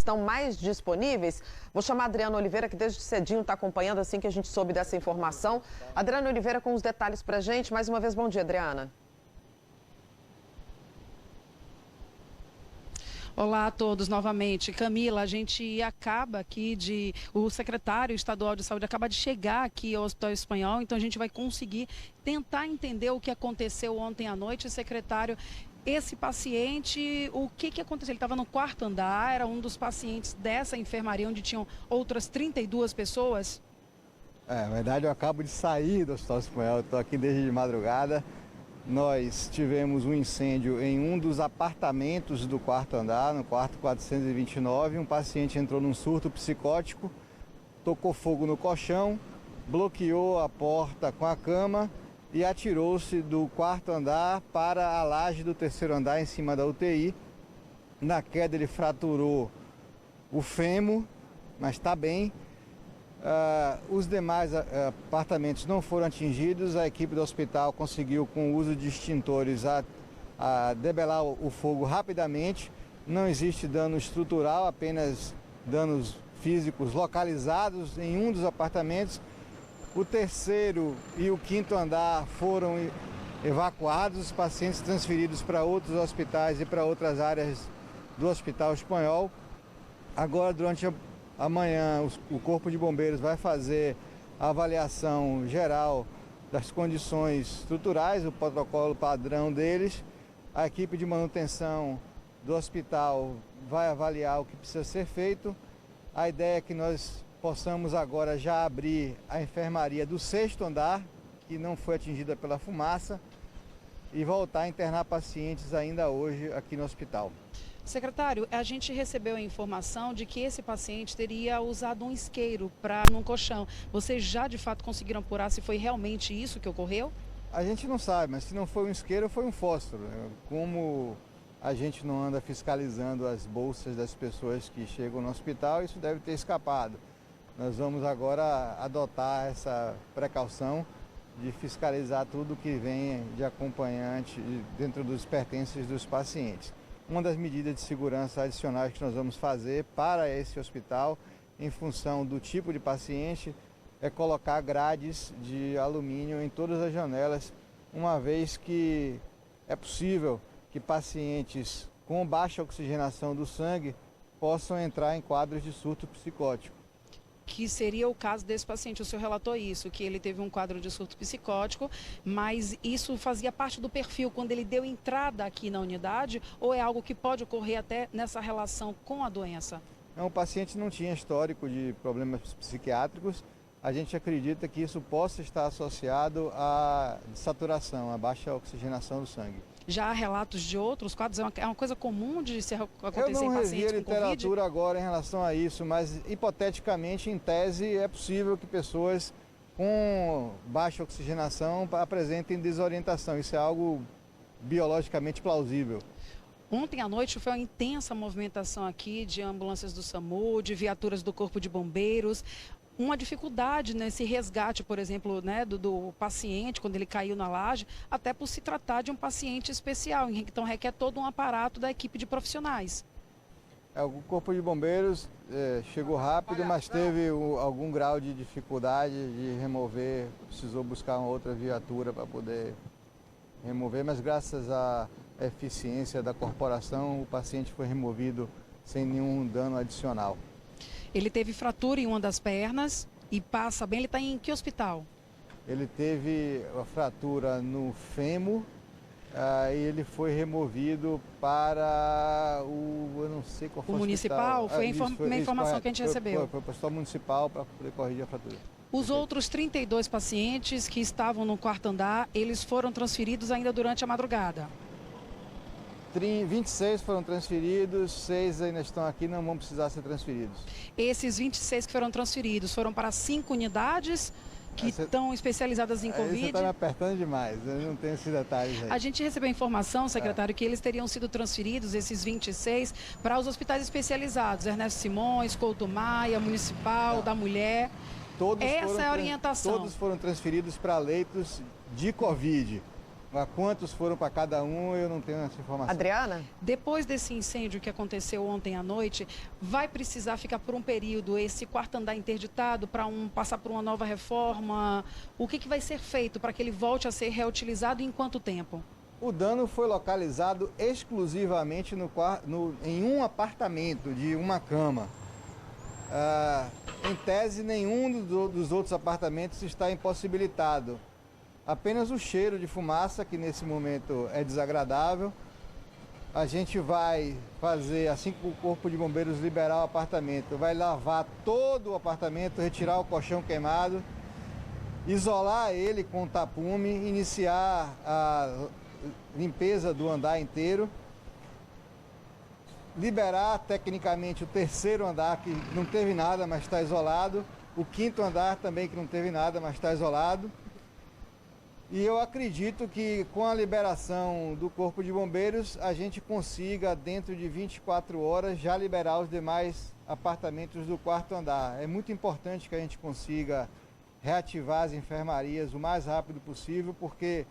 estão mais disponíveis. Vou chamar a Adriana Oliveira, que desde cedinho está acompanhando assim que a gente soube dessa informação. Adriana Oliveira com os detalhes para a gente. Mais uma vez, bom dia, Adriana. Olá a todos novamente. Camila, a gente acaba aqui o secretário estadual de saúde acaba de chegar aqui ao Hospital Espanhol, então a gente vai conseguir tentar entender o que aconteceu ontem à noite. Secretário, esse paciente, o que aconteceu? Ele estava no quarto andar, era um dos pacientes dessa enfermaria onde tinham outras 32 pessoas? Na verdade eu acabo de sair do Hospital Espanhol, estou aqui desde de madrugada. Nós tivemos um incêndio em um dos apartamentos do quarto andar, no quarto 429. Um paciente entrou num surto psicótico, tocou fogo no colchão, bloqueou a porta com a cama e atirou-se do quarto andar para a laje do terceiro andar em cima da UTI. Na queda ele fraturou o fêmur, mas está bem. Os demais apartamentos não foram atingidos. A equipe do hospital conseguiu, com o uso de extintores, a debelar o fogo rapidamente. Não existe dano estrutural, apenas danos físicos localizados em um dos apartamentos. O terceiro e o quinto andar foram evacuados, os pacientes transferidos para outros hospitais e para outras áreas do Hospital Espanhol. Agora, durante amanhã, o Corpo de Bombeiros vai fazer a avaliação geral das condições estruturais, o protocolo padrão deles. A equipe de manutenção do hospital vai avaliar o que precisa ser feito. A ideia é que nós possamos agora já abrir a enfermaria do sexto andar, que não foi atingida pela fumaça, e voltar a internar pacientes ainda hoje aqui no hospital. Secretário, a gente recebeu a informação de que esse paciente teria usado um isqueiro num colchão. Vocês já de fato conseguiram apurar se foi realmente isso que ocorreu? A gente não sabe, mas se não foi um isqueiro, foi um fósforo. Como a gente não anda fiscalizando as bolsas das pessoas que chegam no hospital, isso deve ter escapado. Nós vamos agora adotar essa precaução de fiscalizar tudo que vem de acompanhante dentro dos pertences dos pacientes. Uma das medidas de segurança adicionais que nós vamos fazer para esse hospital, em função do tipo de paciente, é colocar grades de alumínio em todas as janelas, uma vez que é possível que pacientes com baixa oxigenação do sangue possam entrar em quadros de surto psicótico. Que seria o caso desse paciente. O senhor relatou isso, que ele teve um quadro de surto psicótico, mas isso fazia parte do perfil quando ele deu entrada aqui na unidade, ou é algo que pode ocorrer até nessa relação com a doença? Não, o paciente não tinha histórico de problemas psiquiátricos. A gente acredita que isso possa estar associado à saturação, à baixa oxigenação do sangue. Já há relatos de outros quadros? É uma coisa comum de acontecer em pacientes com Covid? Eu não revi a literatura agora em relação a isso, mas hipoteticamente, em tese, é possível que pessoas com baixa oxigenação apresentem desorientação. Isso é algo biologicamente plausível. Ontem à noite foi uma intensa movimentação aqui de ambulâncias do SAMU, de viaturas do Corpo de Bombeiros. Uma dificuldade nesse resgate, por exemplo, né, do paciente, quando ele caiu na laje, até por se tratar de um paciente especial. Então requer todo um aparato da equipe de profissionais. O Corpo de Bombeiros chegou rápido, mas teve algum grau de dificuldade de remover. Precisou buscar uma outra viatura para poder remover, mas graças à eficiência da corporação, o paciente foi removido sem nenhum dano adicional. Ele teve fratura em uma das pernas e passa bem. Ele está em que hospital? Ele teve a fratura no fêmur e ele foi removido para eu não sei qual foi o municipal? Foi uma informação que a gente recebeu. Foi para o hospital municipal para poder corrigir a fratura. Os outros 32 pacientes que estavam no quarto andar, eles foram transferidos ainda durante a madrugada? 26 foram transferidos, 6 ainda estão aqui, não vão precisar ser transferidos. Esses 26 que foram transferidos foram para 5 unidades que estão especializadas em Covid? Você está me apertando demais, eu não tenho esses detalhes aí. A gente recebeu informação, secretário, que eles teriam sido transferidos, esses 26, para os hospitais especializados, Ernesto Simões, Couto Maia, Municipal, da Mulher. Essa é a orientação. Todos foram transferidos para leitos de Covid. Quantos foram para cada um, eu não tenho essa informação. Adriana? Depois desse incêndio que aconteceu ontem à noite, vai precisar ficar por um período esse quarto andar interditado para passar por uma nova reforma? O que vai ser feito para que ele volte a ser reutilizado e em quanto tempo? O dano foi localizado exclusivamente em um apartamento de uma cama. Em tese, nenhum dos outros apartamentos está impossibilitado. Apenas o cheiro de fumaça, que nesse momento é desagradável. A gente vai fazer, assim que o Corpo de Bombeiros liberar o apartamento, vai lavar todo o apartamento, retirar o colchão queimado, isolar ele com tapume, iniciar a limpeza do andar inteiro, liberar tecnicamente o terceiro andar, que não teve nada, mas está isolado, o quinto andar também, que não teve nada, mas está isolado. E eu acredito que com a liberação do Corpo de Bombeiros, a gente consiga, dentro de 24 horas, já liberar os demais apartamentos do quarto andar. É muito importante que a gente consiga reativar as enfermarias o mais rápido possível, porque,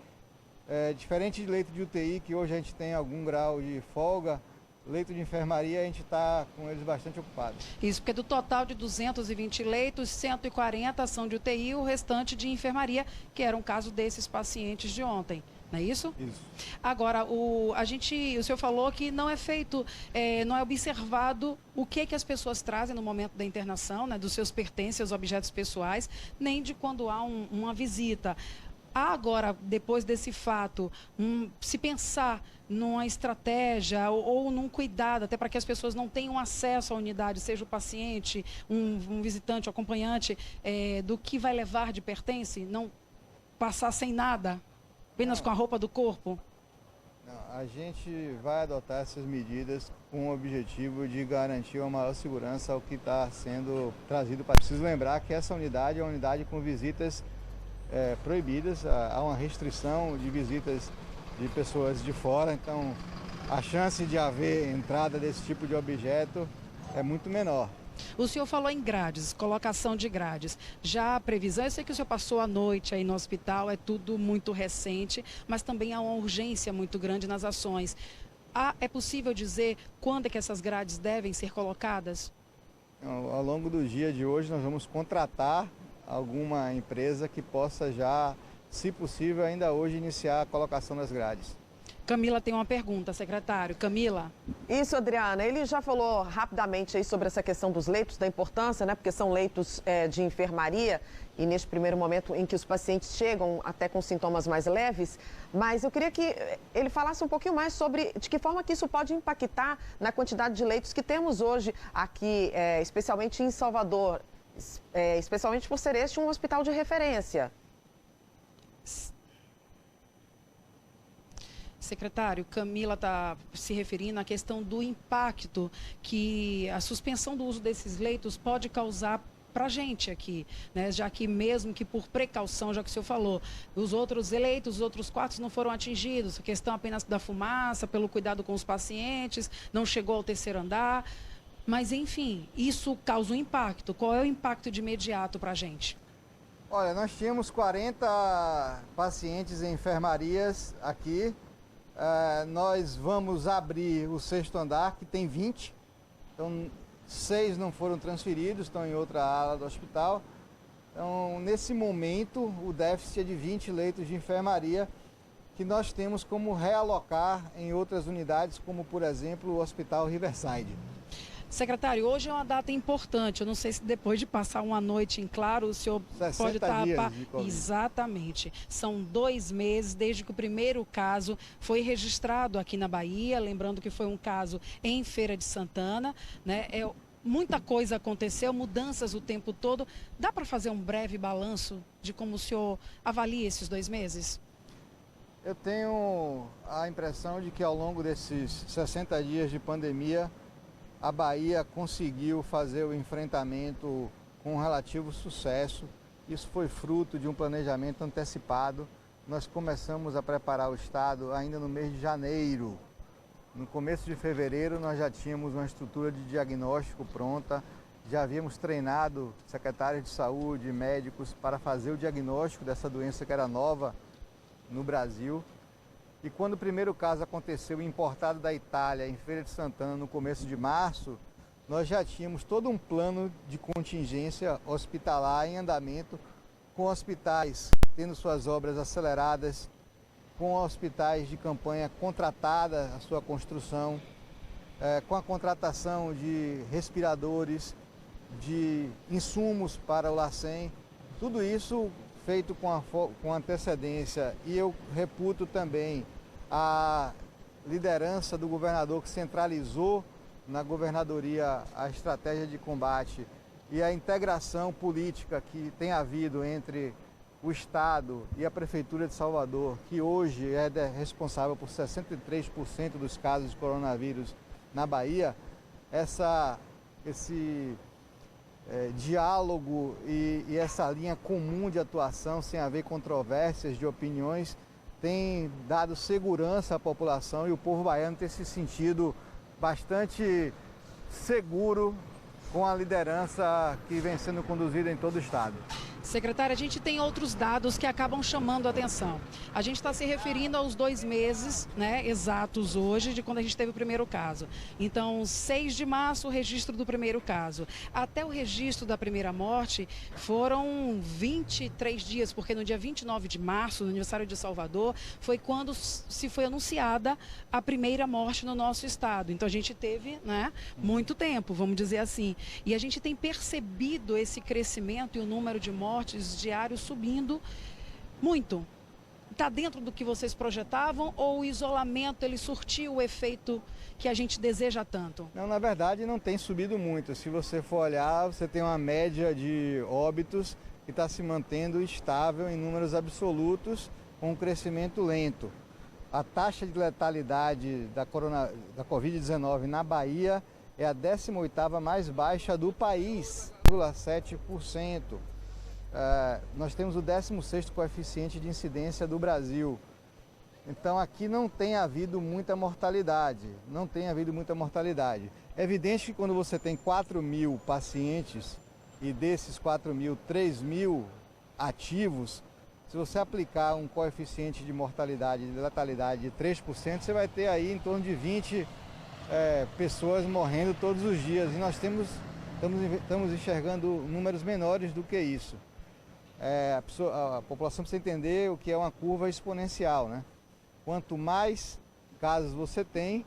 diferente de leito de UTI, que hoje a gente tem algum grau de folga, leito de enfermaria a gente está com eles bastante ocupados. Isso, porque do total de 220 leitos, 140 são de UTI e o restante de enfermaria, que era um caso desses pacientes de ontem. Não é isso? Isso. Agora, o senhor falou que não é feito, não é observado o que as pessoas trazem no momento da internação, né, dos seus pertences, seus objetos pessoais, nem de quando há uma visita. Agora, depois desse fato, se pensar numa estratégia ou num cuidado, até para que as pessoas não tenham acesso à unidade, seja o paciente, um visitante, um acompanhante, do que vai levar de pertence, não passar sem nada, apenas com a roupa do corpo? Não, a gente vai adotar essas medidas com o objetivo de garantir uma maior segurança ao que está sendo trazido. Preciso lembrar que essa unidade é uma unidade com visitas proibidas, há uma restrição de visitas de pessoas de fora, então a chance de haver entrada desse tipo de objeto é muito menor. O senhor falou em grades, colocação de grades. Já a previsão, eu sei que o senhor passou a noite aí no hospital, é tudo muito recente, mas também há uma urgência muito grande nas ações. É possível dizer quando é que essas grades devem ser colocadas? Ao longo do dia de hoje nós vamos contratar alguma empresa que possa já, se possível, ainda hoje iniciar a colocação das grades. Camila tem uma pergunta, secretário. Camila? Isso, Adriana. Ele já falou rapidamente aí sobre essa questão dos leitos, da importância, né? Porque são leitos de enfermaria e neste primeiro momento em que os pacientes chegam até com sintomas mais leves. Mas eu queria que ele falasse um pouquinho mais sobre de que forma que isso pode impactar na quantidade de leitos que temos hoje aqui, especialmente em Salvador, especialmente por ser este um hospital de referência. Secretário, Camila está se referindo à questão do impacto que a suspensão do uso desses leitos pode causar para a gente aqui, né? Já que mesmo que por precaução, já que o senhor falou, os outros eleitos, os outros quartos não foram atingidos, a questão apenas da fumaça, pelo cuidado com os pacientes, não chegou ao terceiro andar, mas enfim, isso causa um impacto. Qual é o impacto de imediato para a gente? Olha, nós tínhamos 40 pacientes em enfermarias aqui. Nós vamos abrir o sexto andar, que tem 20. Então, 6 não foram transferidos, estão em outra ala do hospital. Então, nesse momento, o déficit é de 20 leitos de enfermaria, que nós temos como realocar em outras unidades, como, por exemplo, o Hospital Riverside. Secretário, hoje é uma data importante. Eu não sei se depois de passar uma noite em claro, o senhor pode estar... Exatamente. São 2 meses desde que o primeiro caso foi registrado aqui na Bahia. Lembrando que foi um caso em Feira de Santana, né? Muita coisa aconteceu, mudanças o tempo todo. Dá para fazer um breve balanço de como o senhor avalia esses 2 meses? Eu tenho a impressão de que ao longo desses 60 dias de pandemia, a Bahia conseguiu fazer o enfrentamento com relativo sucesso. Isso foi fruto de um planejamento antecipado. Nós começamos a preparar o Estado ainda no mês de janeiro. No começo de fevereiro, nós já tínhamos uma estrutura de diagnóstico pronta, já havíamos treinado secretários de saúde, médicos, para fazer o diagnóstico dessa doença que era nova no Brasil. E quando o primeiro caso aconteceu importado da Itália, em Feira de Santana, no começo de março, nós já tínhamos todo um plano de contingência hospitalar em andamento, com hospitais tendo suas obras aceleradas, com hospitais de campanha contratada a sua construção, com a contratação de respiradores, de insumos para o LACEN, tudo isso feito com antecedência. E eu reputo também a liderança do governador, que centralizou na governadoria a estratégia de combate, e a integração política que tem havido entre o Estado e a Prefeitura de Salvador, que hoje é responsável por 63% dos casos de coronavírus na Bahia. Esse diálogo e essa linha comum de atuação, sem haver controvérsias de opiniões, tem dado segurança à população, e o povo baiano tem se sentido bastante seguro com a liderança que vem sendo conduzida em todo o estado. Secretária, a gente tem outros dados que acabam chamando a atenção. A gente está se referindo aos 2 meses, né, exatos hoje, de quando a gente teve o primeiro caso. Então, 6 de março, o registro do primeiro caso. Até o registro da primeira morte foram 23 dias, porque no dia 29 de março, no aniversário de Salvador, foi quando se foi anunciada a primeira morte no nosso estado. Então, a gente teve, né, muito tempo, vamos dizer assim. E a gente tem percebido esse crescimento e o número de mortes diários subindo muito. Está dentro do que vocês projetavam, ou o isolamento ele surtiu o efeito que a gente deseja tanto? Não, na verdade não tem subido muito. Se você for olhar, você tem uma média de óbitos que está se mantendo estável em números absolutos, com um crescimento lento. A taxa de letalidade da Covid-19 na Bahia é a 18ª mais baixa do país, 0,7%. Nós temos o 16º coeficiente de incidência do Brasil. Então aqui não tem havido muita mortalidade, É evidente que quando você tem 4.000 pacientes e desses 4.000, 3.000 ativos, se você aplicar um coeficiente de mortalidade e de letalidade de 3%, você vai ter aí em torno de 20 pessoas morrendo todos os dias. E nós estamos enxergando números menores do que isso. A população precisa entender o que é uma curva exponencial, né? Quanto mais casos você tem,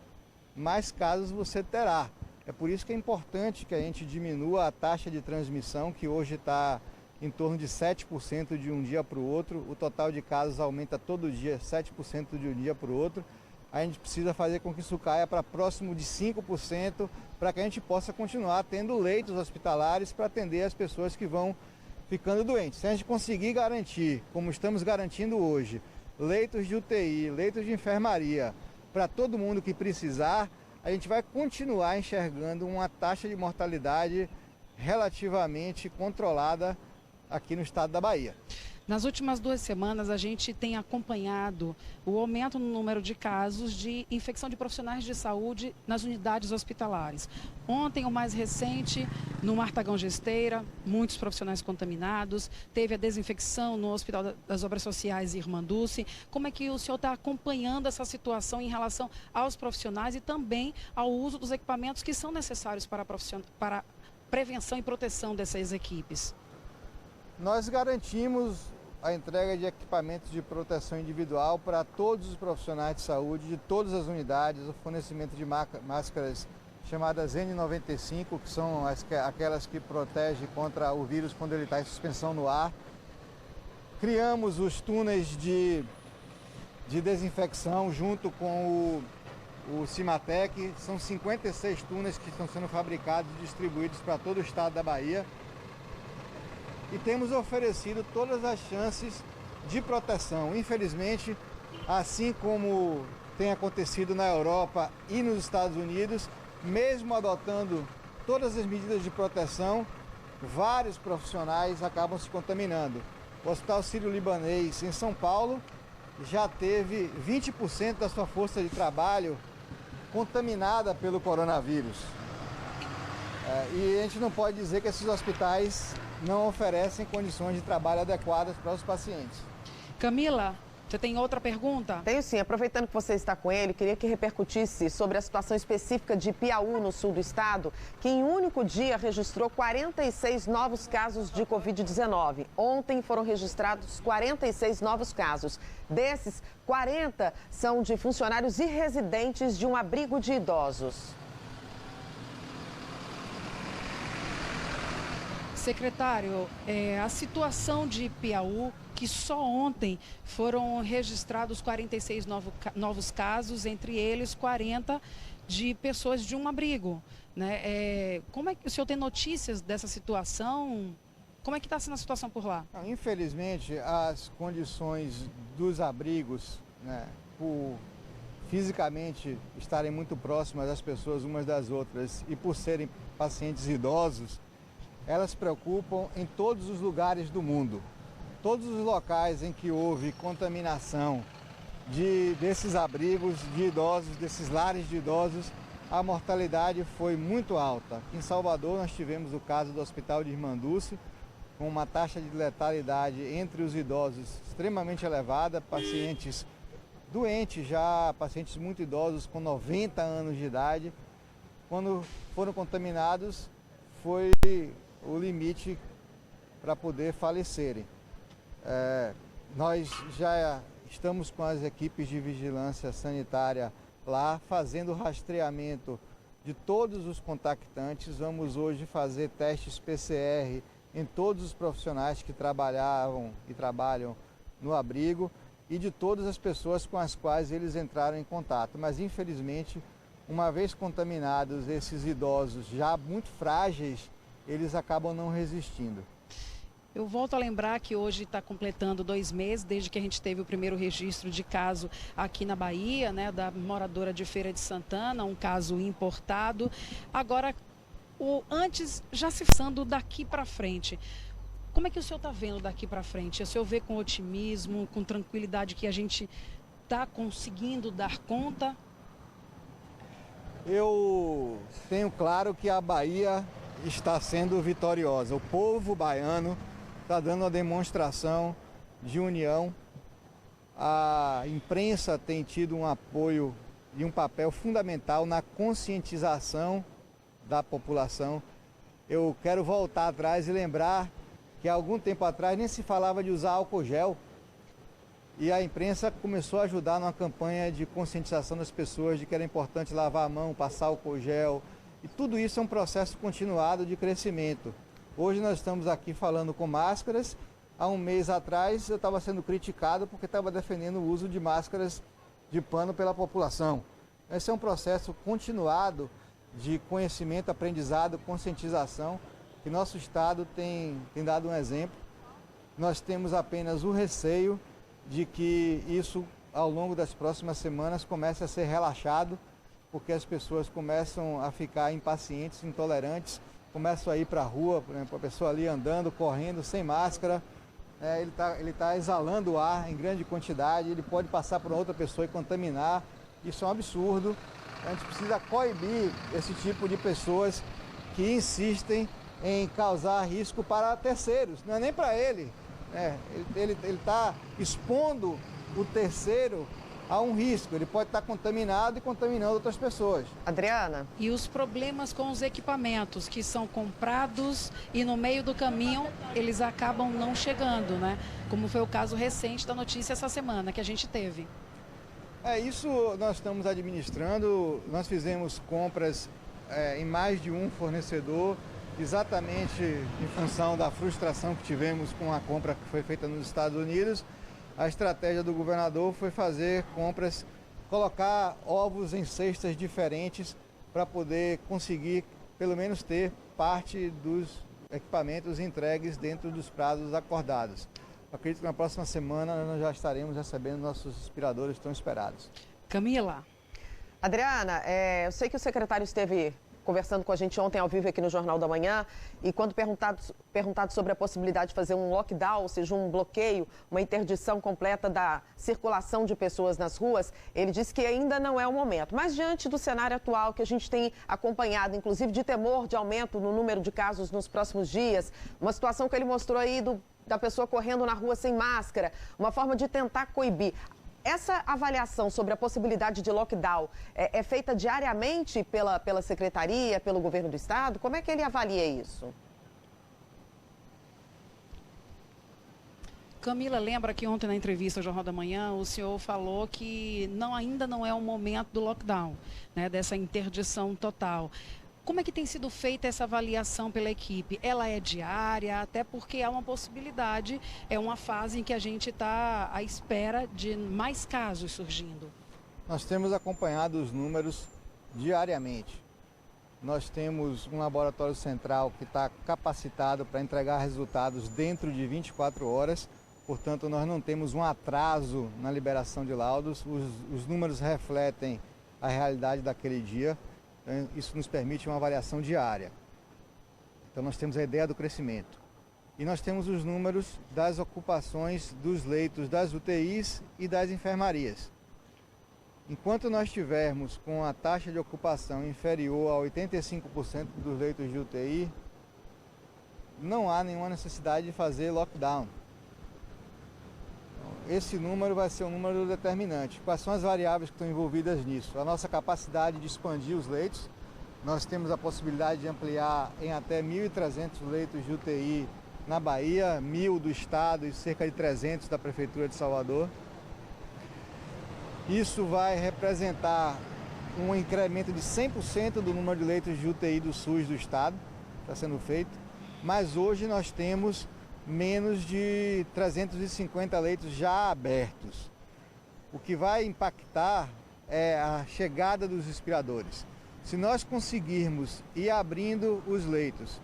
mais casos você terá. É por isso que é importante que a gente diminua a taxa de transmissão, que hoje está em torno de 7% de um dia para o outro. O total de casos aumenta todo dia, 7% de um dia para o outro. A gente precisa fazer com que isso caia para próximo de 5%, para que a gente possa continuar tendo leitos hospitalares para atender as pessoas que vão ficando doentes. Se a gente conseguir garantir, como estamos garantindo hoje, leitos de UTI, leitos de enfermaria, para todo mundo que precisar, a gente vai continuar enxergando uma taxa de mortalidade relativamente controlada aqui no estado da Bahia. Nas últimas 2 semanas, a gente tem acompanhado o aumento no número de casos de infecção de profissionais de saúde nas unidades hospitalares. Ontem, o mais recente, no Martagão Gesteira, muitos profissionais contaminados. Teve a desinfecção no Hospital das Obras Sociais Irmanduce. Como é que o senhor está acompanhando essa situação em relação aos profissionais e também ao uso dos equipamentos que são necessários para a prevenção e proteção dessas equipes? Nós garantimos a entrega de equipamentos de proteção individual para todos os profissionais de saúde de todas as unidades, o fornecimento de máscaras chamadas N95, que são aquelas que protegem contra o vírus quando ele está em suspensão no ar. Criamos os túneis de desinfecção junto com o Cimatec. São 56 túneis que estão sendo fabricados e distribuídos para todo o estado da Bahia. E temos oferecido todas as chances de proteção. Infelizmente, assim como tem acontecido na Europa e nos Estados Unidos, mesmo adotando todas as medidas de proteção, vários profissionais acabam se contaminando. O Hospital Sírio-Libanês, em São Paulo, já teve 20% da sua força de trabalho contaminada pelo coronavírus. E a gente não pode dizer que esses hospitais não oferecem condições de trabalho adequadas para os pacientes. Camila, Você tem outra pergunta? Tenho sim. Aproveitando que você está com ele, queria que repercutisse sobre a situação específica de Piauí, no sul do estado, que em um único dia registrou 46 novos casos de Covid-19. Ontem foram registrados 46 novos casos. Desses, 40 são de funcionários e residentes de um abrigo de idosos. Secretário, a situação de Piauí, que só ontem foram registrados 46 novos casos, entre eles 40 de pessoas de um abrigo, né? Como é que o senhor tem notícias dessa situação? Como é que está sendo a situação por lá? Infelizmente, as condições dos abrigos, né, por fisicamente estarem muito próximas das pessoas umas das outras e por serem pacientes idosos, elas preocupam em todos os lugares do mundo. Todos os locais em que houve contaminação desses abrigos de idosos, desses lares de idosos, a mortalidade foi muito alta. Aqui em Salvador nós tivemos o caso do Hospital de Irmanduce, com uma taxa de letalidade entre os idosos extremamente elevada, pacientes doentes já, pacientes muito idosos com 90 anos de idade, quando foram contaminados, foi o limite para poder falecerem. Nós já estamos com as equipes de vigilância sanitária lá, fazendo o rastreamento de todos os contactantes. Vamos hoje fazer testes PCR em todos os profissionais que trabalhavam e trabalham no abrigo e de todas as pessoas com as quais eles entraram em contato. Mas, infelizmente, uma vez contaminados, esses idosos já muito frágeis, eles acabam não resistindo. Eu volto a lembrar que hoje está completando 2 meses desde que a gente teve o primeiro registro de caso aqui na Bahia, né, da moradora de Feira de Santana, um caso importado. Agora, antes já se passando daqui para frente. Como é que o senhor está vendo daqui para frente? O senhor vê com otimismo, com tranquilidade que a gente está conseguindo dar conta? Eu tenho claro que a Bahia está sendo vitoriosa. O povo baiano está dando uma demonstração de união. A imprensa tem tido um apoio e um papel fundamental na conscientização da população. Eu quero voltar atrás e lembrar que há algum tempo atrás nem se falava de usar álcool gel. E a imprensa começou a ajudar numa campanha de conscientização das pessoas de que era importante lavar a mão, passar álcool gel. E tudo isso é um processo continuado de crescimento. Hoje nós estamos aqui falando com máscaras. Há um mês atrás eu estava sendo criticado porque estava defendendo o uso de máscaras de pano pela população. Esse é um processo continuado de conhecimento, aprendizado, conscientização, que nosso Estado tem dado um exemplo. Nós temos apenas o receio de que isso, ao longo das próximas semanas, comece a ser relaxado, porque as pessoas começam a ficar impacientes, intolerantes, começam a ir para a rua, por exemplo, a pessoa ali andando, correndo, sem máscara, ele tá exalando o ar em grande quantidade, ele pode passar por outra pessoa e contaminar. Isso é um absurdo. A gente precisa coibir esse tipo de pessoas que insistem em causar risco para terceiros, não é nem para ele. Ele está expondo o terceiro a um risco, ele pode estar contaminado e contaminando outras pessoas. Adriana? E os problemas com os equipamentos que são comprados e no meio do caminho eles acabam não chegando, né? Como foi o caso recente da notícia essa semana que a gente teve. Isso nós estamos administrando, nós fizemos compras em mais de um fornecedor, exatamente em função da frustração que tivemos com a compra que foi feita nos Estados Unidos. A estratégia do governador foi fazer compras, colocar ovos em cestas diferentes para poder conseguir, pelo menos, ter parte dos equipamentos entregues dentro dos prazos acordados. Acredito que na próxima semana nós já estaremos recebendo nossos aspiradores tão esperados. Camila. Adriana, eu sei que o secretário esteve conversando com a gente ontem ao vivo aqui no Jornal da Manhã, e quando perguntado sobre a possibilidade de fazer um lockdown, ou seja, um bloqueio, uma interdição completa da circulação de pessoas nas ruas, ele disse que ainda não é o momento. Mas diante do cenário atual que a gente tem acompanhado, inclusive de temor de aumento no número de casos nos próximos dias, uma situação que ele mostrou aí do da pessoa correndo na rua sem máscara, uma forma de tentar coibir. Essa avaliação sobre a possibilidade de lockdown é feita diariamente pela Secretaria, pelo Governo do Estado? Como é que ele avalia isso? Camila, lembra que ontem na entrevista ao Jornal da Manhã, o senhor falou que ainda não é o momento do lockdown, né, dessa interdição total. Como é que tem sido feita essa avaliação pela equipe? Ela é diária, até porque há uma possibilidade, é uma fase em que a gente está à espera de mais casos surgindo. Nós temos acompanhado os números diariamente. Nós temos um laboratório central que está capacitado para entregar resultados dentro de 24 horas, portanto nós não temos um atraso na liberação de laudos, os números refletem a realidade daquele dia. Isso nos permite uma avaliação diária. Então nós temos a ideia do crescimento. E nós temos os números das ocupações dos leitos das UTIs e das enfermarias. Enquanto nós estivermos com a taxa de ocupação inferior a 85% dos leitos de UTI, não há nenhuma necessidade de fazer lockdown. Esse número vai ser um número determinante. Quais são as variáveis que estão envolvidas nisso? A nossa capacidade de expandir os leitos. Nós temos a possibilidade de ampliar em até 1.300 leitos de UTI na Bahia, 1.000 do Estado e cerca de 300 da Prefeitura de Salvador. Isso vai representar um incremento de 100% do número de leitos de UTI do SUS do Estado, está sendo feito. Mas hoje nós temos menos de 350 leitos já abertos. O que vai impactar é a chegada dos respiradores. Se nós conseguirmos ir abrindo os leitos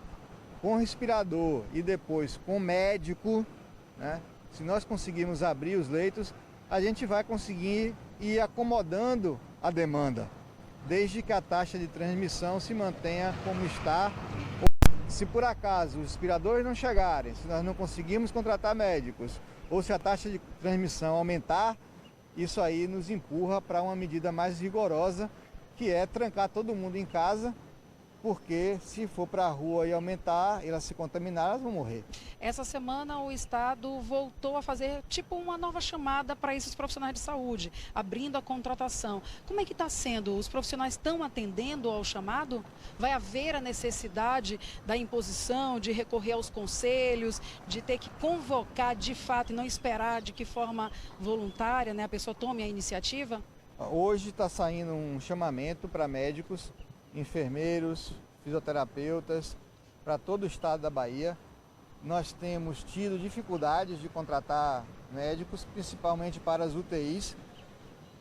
com respirador e depois com médico, né? Se nós conseguirmos abrir os leitos, a gente vai conseguir ir acomodando a demanda, desde que a taxa de transmissão se mantenha como está. Se por acaso os respiradores não chegarem, se nós não conseguirmos contratar médicos, ou se a taxa de transmissão aumentar, isso aí nos empurra para uma medida mais rigorosa, que é trancar todo mundo em casa, porque se for para a rua e aumentar, elas se contaminar, elas vão morrer. Essa semana o Estado voltou a fazer tipo uma nova chamada para esses profissionais de saúde, abrindo a contratação. Como é que está sendo? Os profissionais estão atendendo ao chamado? Vai haver a necessidade da imposição, de recorrer aos conselhos, de ter que convocar de fato e não esperar de que forma voluntária, né, a pessoa tome a iniciativa? Hoje está saindo um chamamento para médicos, enfermeiros, fisioterapeutas, para todo o estado da Bahia. Nós temos tido dificuldades de contratar médicos, principalmente para as UTIs.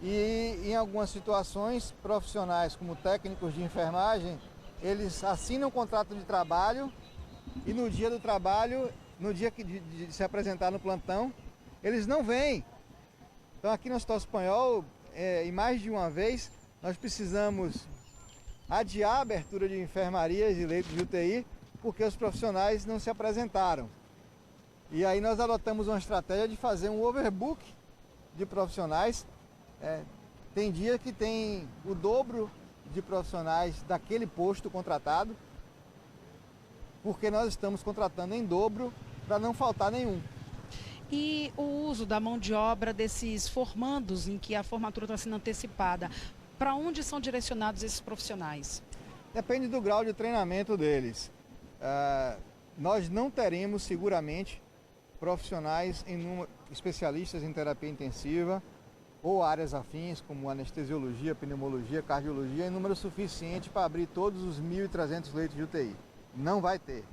E em algumas situações, profissionais como técnicos de enfermagem, eles assinam um contrato de trabalho e no dia do trabalho, no dia de se apresentar no plantão, eles não vêm. Então aqui no Hospital Espanhol, e mais de uma vez, nós precisamos adiar a abertura de enfermarias e leitos de UTI porque os profissionais não se apresentaram. E aí nós adotamos uma estratégia de fazer um overbook de profissionais. Tem dia que tem o dobro de profissionais daquele posto contratado, porque nós estamos contratando em dobro para não faltar nenhum. E o uso da mão de obra desses formandos em que a formatura está sendo antecipada, para onde são direcionados esses profissionais? Depende do grau de treinamento deles. Nós não teremos seguramente profissionais especialistas em terapia intensiva ou áreas afins como anestesiologia, pneumologia, cardiologia em número suficiente para abrir todos os 1.300 leitos de UTI. Não vai ter.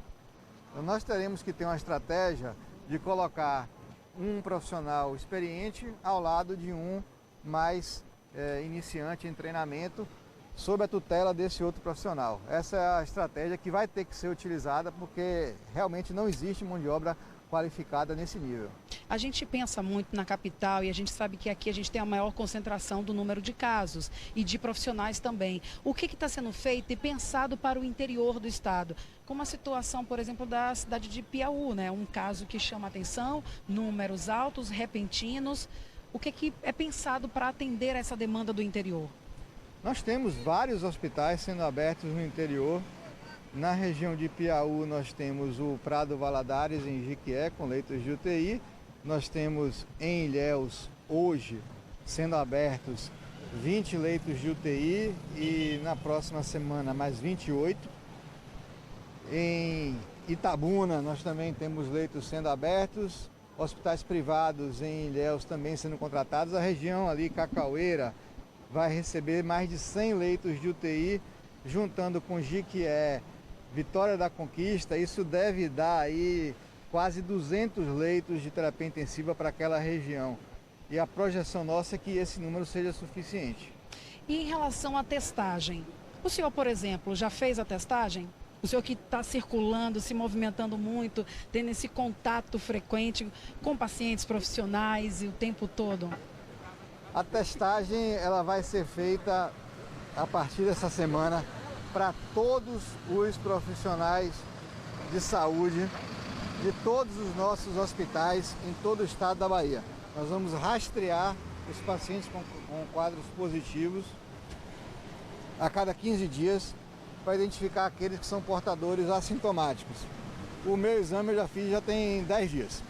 Então nós teremos que ter uma estratégia de colocar um profissional experiente ao lado de um mais iniciante em treinamento sob a tutela desse outro profissional. Essa é a estratégia que vai ter que ser utilizada porque realmente não existe mão de obra qualificada nesse nível. A gente pensa muito na capital e a gente sabe que aqui a gente tem a maior concentração do número de casos e de profissionais também. O que está sendo feito e pensado para o interior do estado? Como a situação, por exemplo, da cidade de Piauí, né? Um caso que chama atenção, números altos, repentinos. O que é pensado para atender essa demanda do interior? Nós temos vários hospitais sendo abertos no interior Na região de Piauí, nós temos o Prado Valadares, em Jiquié, com leitos de UTI. Nós temos em Ilhéus, hoje, sendo abertos 20 leitos de UTI e na próxima semana mais 28. Em Itabuna, nós também temos leitos sendo abertos, hospitais privados em Ilhéus também sendo contratados. A região ali, Cacaueira, vai receber mais de 100 leitos de UTI, juntando com Jiquié, Vitória da Conquista. Isso deve dar aí quase 200 leitos de terapia intensiva para aquela região. E a projeção nossa é que esse número seja suficiente. E em relação à testagem, o senhor, por exemplo, já fez a testagem? O senhor que está circulando, se movimentando muito, tendo esse contato frequente com pacientes profissionais e o tempo todo? A testagem ela vai ser feita a partir dessa semana para todos os profissionais de saúde de todos os nossos hospitais em todo o estado da Bahia. Nós vamos rastrear os pacientes com quadros positivos a cada 15 dias para identificar aqueles que são portadores assintomáticos. O meu exame eu já fiz já tem 10 dias.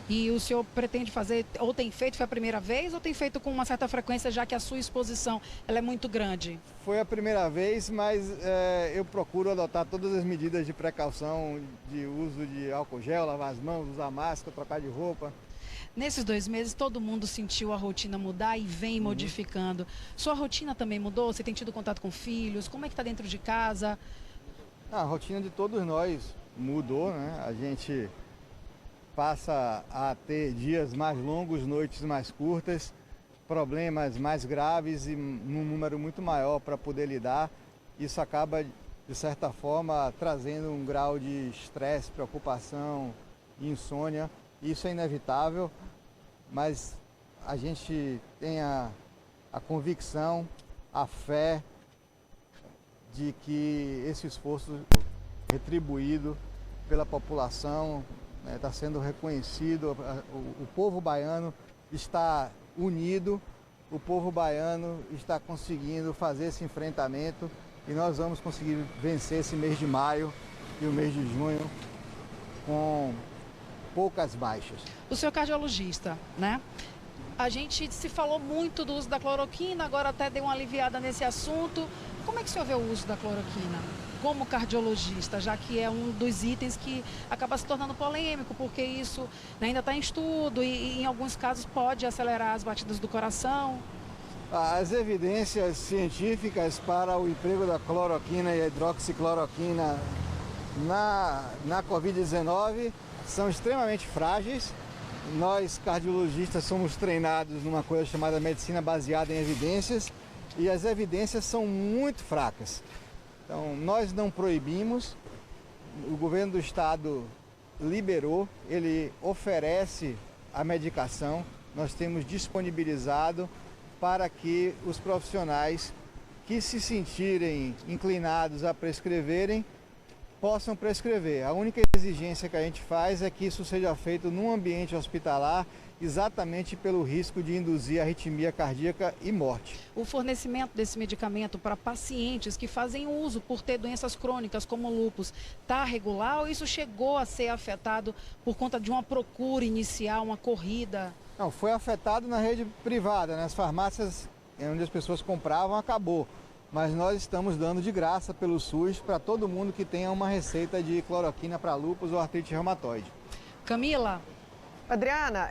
E o senhor pretende fazer, ou tem feito, foi a primeira vez, ou tem feito com uma certa frequência, já que a sua exposição ela é muito grande? Foi a primeira vez, mas eu procuro adotar todas as medidas de precaução, de uso de álcool gel, lavar as mãos, usar máscara, trocar de roupa. Nesses 2 meses, todo mundo sentiu a rotina mudar e vem modificando. Sua rotina também mudou? Você tem tido contato com filhos? Como é que está dentro de casa? A rotina de todos nós mudou, né? A gente passa a ter dias mais longos, noites mais curtas, problemas mais graves e num número muito maior para poder lidar. Isso acaba, de certa forma, trazendo um grau de estresse, preocupação, insônia. Isso é inevitável, mas a gente tem a convicção, a fé de que esse esforço retribuído pela população está sendo reconhecido. O povo baiano está unido, o povo baiano está conseguindo fazer esse enfrentamento e nós vamos conseguir vencer esse mês de maio e o mês de junho com poucas baixas. O senhor cardiologista, né? A gente se falou muito do uso da cloroquina, agora até deu uma aliviada nesse assunto. Como é que o senhor vê o uso da cloroquina como cardiologista, já que é um dos itens que acaba se tornando polêmico, porque isso ainda está em estudo e em alguns casos pode acelerar as batidas do coração? As evidências científicas para o emprego da cloroquina e a hidroxicloroquina na Covid-19 são extremamente frágeis. Nós, cardiologistas, somos treinados numa coisa chamada medicina baseada em evidências e as evidências são muito fracas. Então, nós não proibimos, o governo do estado liberou, ele oferece a medicação, nós temos disponibilizado para que os profissionais que se sentirem inclinados a prescreverem possam prescrever. A única exigência que a gente faz é que isso seja feito num ambiente hospitalar, exatamente pelo risco de induzir arritmia cardíaca e morte. O fornecimento desse medicamento para pacientes que fazem uso por ter doenças crônicas como lúpus está regular ou isso chegou a ser afetado por conta de uma procura inicial, uma corrida? Não, foi afetado na rede privada, nas farmácias onde as pessoas compravam, acabou. Mas nós estamos dando de graça pelo SUS para todo mundo que tenha uma receita de cloroquina para lúpus ou artrite reumatoide. Camila? Adriana,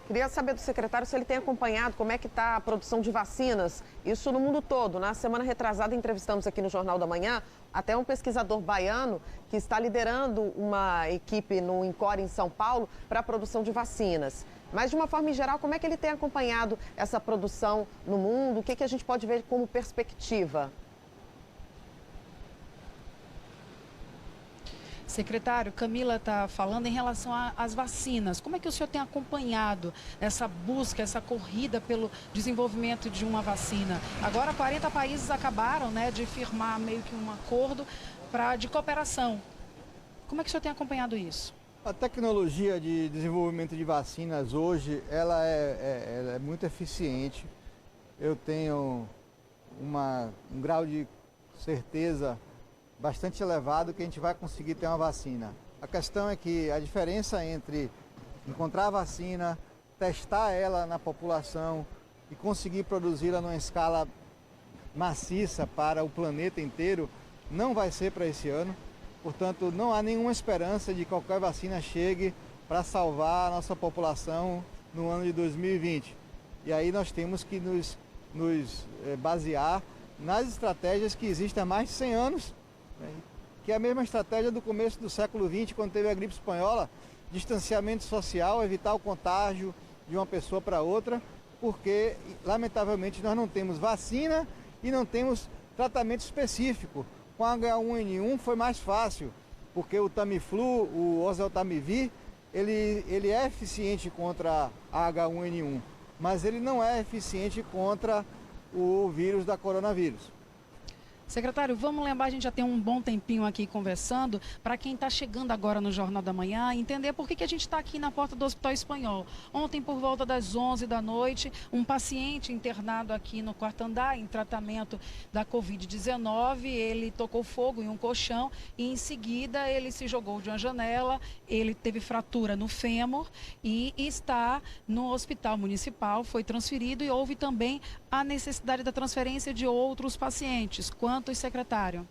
queria saber do secretário se ele tem acompanhado como é que está a produção de vacinas, isso no mundo todo. Na semana retrasada entrevistamos aqui no Jornal da Manhã até um pesquisador baiano que está liderando uma equipe no INCOR em São Paulo para a produção de vacinas. Mas, de uma forma em geral, como é que ele tem acompanhado essa produção no mundo? O que a gente pode ver como perspectiva? Secretário, Camila está falando em relação às vacinas. Como é que o senhor tem acompanhado essa busca, essa corrida pelo desenvolvimento de uma vacina? Agora, 40 países acabaram, né, de firmar meio que um acordo de cooperação. Como é que o senhor tem acompanhado isso? A tecnologia de desenvolvimento de vacinas hoje, ela é muito eficiente. Eu tenho um grau de certeza bastante elevado que a gente vai conseguir ter uma vacina. A questão é que a diferença entre encontrar a vacina, testar ela na população e conseguir produzi-la numa escala maciça para o planeta inteiro não vai ser para esse ano. Portanto, não há nenhuma esperança de que qualquer vacina chegue para salvar a nossa população no ano de 2020. E aí nós temos que nos basear nas estratégias que existem há mais de 100 anos, né? Que é a mesma estratégia do começo do século XX, quando teve a gripe espanhola, distanciamento social, evitar o contágio de uma pessoa para outra, porque, lamentavelmente, nós não temos vacina e não temos tratamento específico. Com a H1N1 foi mais fácil, porque o Tamiflu, o oseltamivir, ele é eficiente contra a H1N1, mas ele não é eficiente contra o vírus da coronavírus. Secretário, vamos lembrar, a gente já tem um bom tempinho aqui conversando, para quem está chegando agora no Jornal da Manhã, entender por que a gente está aqui na porta do Hospital Espanhol. Ontem, por volta das 11 da noite, um paciente internado aqui no quarto andar, em tratamento da Covid-19, ele tocou fogo em um colchão e, em seguida, ele se jogou de uma janela, ele teve fratura no fêmur e está no Hospital Municipal, foi transferido e houve também a necessidade da transferência de outros pacientes. Quantos, secretário?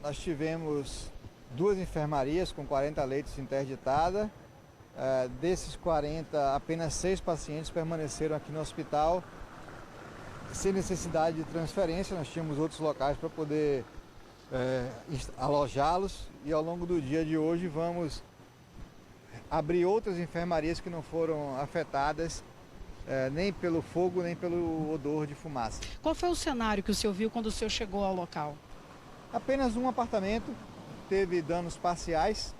Nós tivemos 2 enfermarias com 40 leitos interditadas. Desses 40, apenas 6 pacientes permaneceram aqui no hospital sem necessidade de transferência. Nós tínhamos outros locais para poder alojá-los e ao longo do dia de hoje vamos abrir outras enfermarias que não foram afetadas nem pelo fogo, nem pelo odor de fumaça. Qual foi o cenário que o senhor viu quando o senhor chegou ao local? Apenas um apartamento teve danos parciais.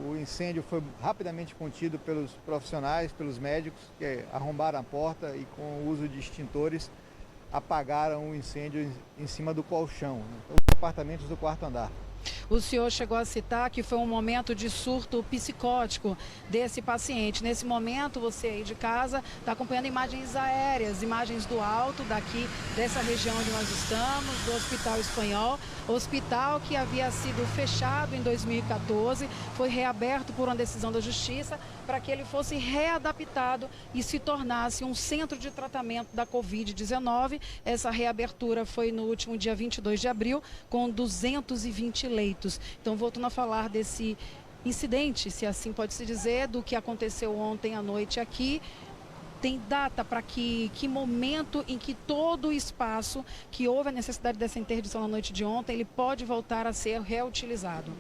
O incêndio foi rapidamente contido pelos profissionais, pelos médicos, que arrombaram a porta e com o uso de extintores apagaram o incêndio em cima do colchão, os apartamentos do quarto andar. O senhor chegou a citar que foi um momento de surto psicótico desse paciente. Nesse momento, você aí de casa está acompanhando imagens aéreas, imagens do alto daqui dessa região onde nós estamos, do Hospital Espanhol. Hospital que havia sido fechado em 2014, foi reaberto por uma decisão da Justiça para que ele fosse readaptado e se tornasse um centro de tratamento da Covid-19. Essa reabertura foi no último dia 22 de abril, com 220 leitos. Então, voltando a falar desse incidente, se assim pode se dizer, do que aconteceu ontem à noite aqui, tem data para que momento em que todo o espaço que houve a necessidade dessa interdição na noite de ontem, ele pode voltar a ser reutilizado?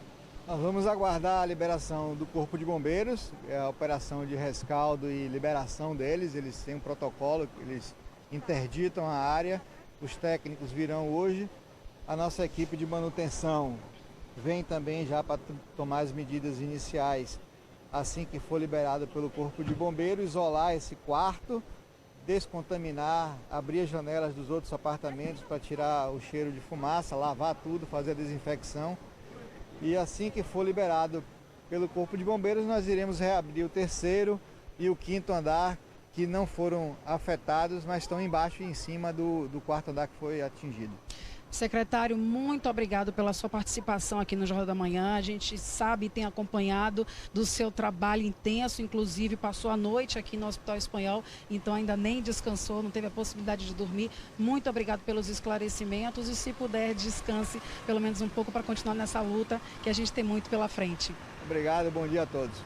Nós vamos aguardar a liberação do Corpo de Bombeiros, a operação de rescaldo e liberação deles. Eles têm um protocolo, eles interditam a área, os técnicos virão hoje. A nossa equipe de manutenção vem também já para tomar as medidas iniciais assim que for liberado pelo Corpo de Bombeiros, isolar esse quarto, descontaminar, abrir as janelas dos outros apartamentos para tirar o cheiro de fumaça, lavar tudo, fazer a desinfecção. E assim que for liberado pelo Corpo de Bombeiros, nós iremos reabrir o 3º e o 5º andar, que não foram afetados, mas estão embaixo e em cima do quarto andar que foi atingido. Secretário, muito obrigado pela sua participação aqui no Jornal da Manhã. A gente sabe e tem acompanhado do seu trabalho intenso, inclusive passou a noite aqui no Hospital Espanhol, então ainda nem descansou, não teve a possibilidade de dormir. Muito obrigado pelos esclarecimentos e, se puder, descanse pelo menos um pouco para continuar nessa luta, que a gente tem muito pela frente. Obrigado, bom dia a todos.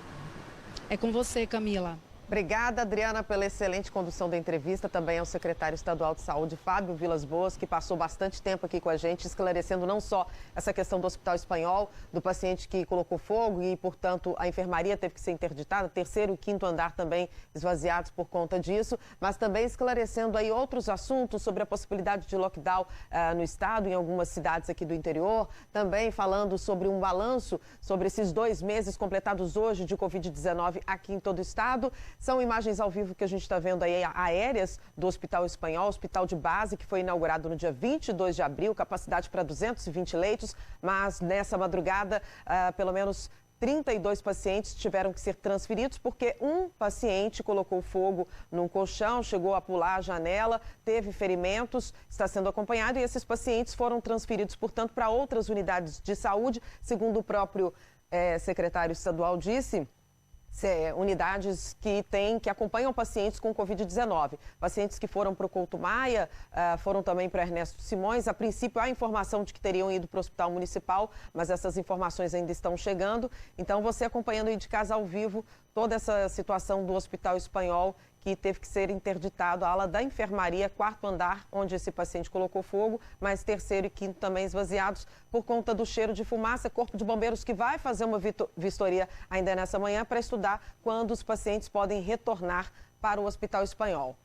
É com você, Camila. Obrigada, Adriana, pela excelente condução da entrevista. Também ao secretário estadual de Saúde, Fábio Vilas Boas, que passou bastante tempo aqui com a gente, esclarecendo não só essa questão do Hospital Espanhol, do paciente que colocou fogo e, portanto, a enfermaria teve que ser interditada, 3º e 5º andar também esvaziados por conta disso, mas também esclarecendo aí outros assuntos sobre a possibilidade de lockdown no estado, em algumas cidades aqui do interior, também falando sobre um balanço sobre esses 2 meses completados hoje de Covid-19 aqui em todo o estado. São imagens ao vivo que a gente está vendo aí, aéreas do Hospital Espanhol, hospital de base que foi inaugurado no dia 22 de abril, capacidade para 220 leitos, mas nessa madrugada, pelo menos 32 pacientes tiveram que ser transferidos porque um paciente colocou fogo num colchão, chegou a pular a janela, teve ferimentos, está sendo acompanhado e esses pacientes foram transferidos, portanto, para outras unidades de saúde, segundo o próprio secretário estadual disse. Unidades que acompanham pacientes com Covid-19. Pacientes que foram para o Couto Maia, foram também para Ernesto Simões. A princípio, há informação de que teriam ido para o Hospital Municipal, mas essas informações ainda estão chegando. Então, você acompanhando aí de casa ao vivo toda essa situação do Hospital Espanhol, que teve que ser interditado, a ala da enfermaria, 4º andar, onde esse paciente colocou fogo, mas 3º e 5º também esvaziados por conta do cheiro de fumaça. Corpo de Bombeiros que vai fazer uma vistoria ainda nessa manhã para estudar quando os pacientes podem retornar para o Hospital Espanhol.